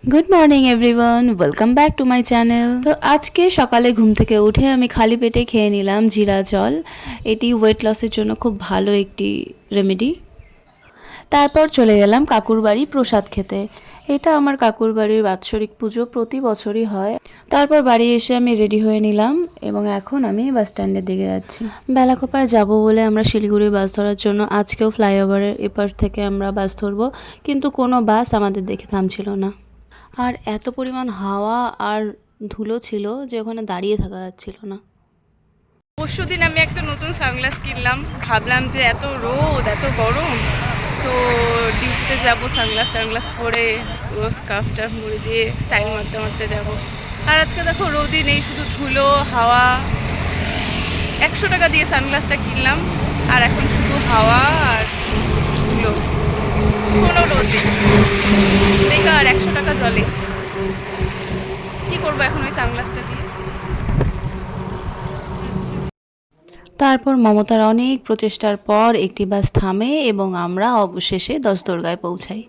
Good morning everyone, welcome back to my channel. তো আজকে সকালে ঘুম থেকে উঠে আমি খালি পেটে খেয়ে নিলাম জিরা জল। এটি ওয়েট লসের জন্য খুব ভালো একটি রেমেডি। তারপর চলে গেলাম কাকুর বাড়ি প্রসাদ খেতে। এটা আমার কাকুর বাড়ির বাৎসরিক পুজো, প্রতি বছরই হয়। তারপর বাড়ি এসে আমি রেডি হয়ে নিলাম এবং এখন আমি বাস স্ট্যান্ডের দিকে যাচ্ছি। বেলাকোপায় যাব বলে আমরা শিলিগুড়ি বাস ধরার জন্য আজকেও ফ্লাইওভারের এপার থেকে আমরা বাস ধরবো, কিন্তু কোনো বাস আমাদের দেখে থামছিল না। আর এত পরিমাণ হাওয়া আর ধুলো ছিল যে ওখানে দাঁড়িয়ে থাকা যাচ্ছিল না। পরশুদিন আমি একটা নতুন সানগ্লাস কিনলাম, ভাবলাম যে এত রোদ এত গরম, তো ডিউটিতে যাবো সানগ্লাস টানগ্লাস পরে পুরো স্কার্ফটা মুড়ে দিয়ে স্টাইল মারতে মারতে যাবো। আর আজকে দেখো রোদই নেই, শুধু ধুলো হাওয়া। 100 টাকা দিয়ে সানগ্লাসটা কিনলাম আর এখন শুধু হাওয়া আর ধুলো, কোনো রোদ নেই, বেকার 100 টাকা জলে। কি করবো এখন ওই সানগ্লাসটা দিয়ে? তারপর মমতার অনেক প্রচেষ্টার পর একটি বাস থামে এবং আমরা অবশেষে দশদুর্গায় পৌঁছাই।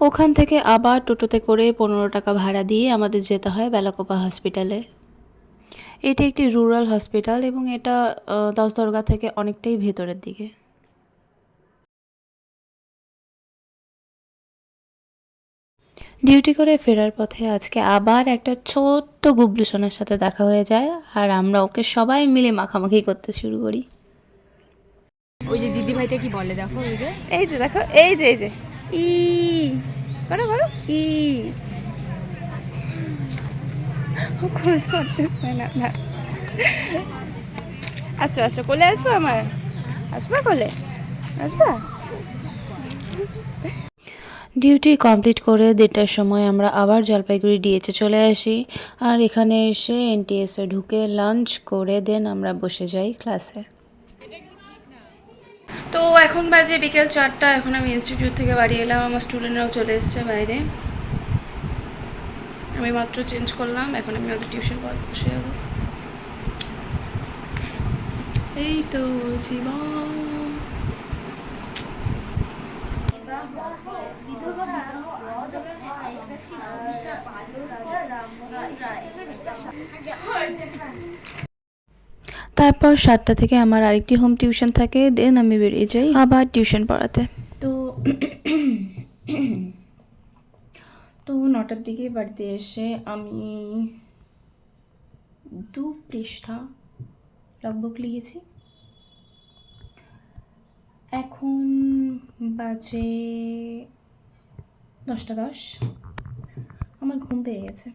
ওখান থেকে আবার টোটোতে করে 15 টাকা ভাড়া দিয়ে আমাদের যেতে হয় বেলাকোপা হসপিটালে। এটি একটি রুরাল হসপিটাল এবং এটা দশদুর্গা থেকে অনেকটাই ভেতরের দিকে। ডিউটি করে ফেরার পথে আজকে আবার একটা ছোট্ট গুবলু সোনার সাথে দেখা হয়ে যায় আর আমরা ওকে সবাই মিলে মাখামাখি করতে শুরু করি। ওই যে দিদি ভাইটা কি বলে দেখো, ওই যে এই যে দেখো, এই যে ই করো করো ই করতেছে না না। আসো আসো, কোলে আসবো আমার, আসবা কোলে, আসবা। ডিউটি কমপ্লিট করে 1:30টার সময় আমরা আবার জলপাইগুড়ি ডিএচে চলে আসি আর এখানে এসে এনটিএসে ঢুকে লাঞ্চ করে দেন আমরা বসে যাই ক্লাসে। তো এখন বাজে বিকেল 4টা, এখন আমি ইনস্টিটিউট থেকে বাড়ি এলাম, আমার স্টুডেন্টরাও চলে এসছে বাইরে। আমি মাত্র চেঞ্জ করলাম, এখন আমি ওদের টিউশন পড়াতে বসে যাবো। এই তো জীবন। তারপর 7টা থেকে আমার আরেকটি হোম টিউশন থাকে, দেন আমি বেরিয়ে যাই আবার টিউশন পড়াতে। তো তো 9টার দিকে বাড়িতে এসে আমি 2 পৃষ্ঠা লগবুক লিখেছি। এখন বাজে 10টা 10। আমার ঘুম পেয়ে গেছে।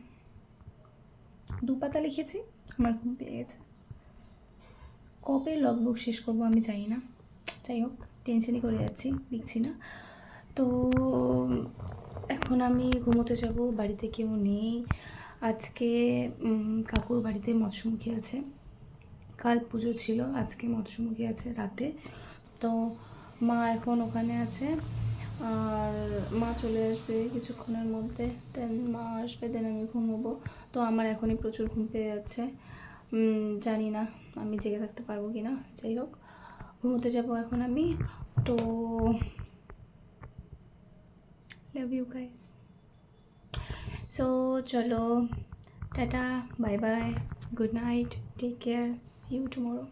2 পাতা লিখেছি, আমার ঘুম পেয়ে গেছে। কবে লগবুক শেষ করব আমি জানি না, যাই হোক টেনশনই করে যাচ্ছি, লিখছি না। তো এখন আমি ঘুমোতে যাব, বাড়িতে কেউ নেই। আজকে কাকুর বাড়িতে মৎস্যমুখী আছে, কাল পুজো ছিল, আজকে মৎস্যমুখী আছে রাতে। তো মা এখন ওখানে আছে আর মা চলে আসবে কিছুক্ষণের মধ্যে, দেন মা আসবে, দেন আমি ঘুমোবো। তো আমার এখনই প্রচুর ঘুম পেয়ে যাচ্ছে, জানি না আমি জেগে থাকতে পারবো কি না, যাই হোক ঘুমোতে যাবো এখন আমি। তো লাভ ইউ গাইস। সো চলো, tata, bye bye, good night, take care, see you tomorrow.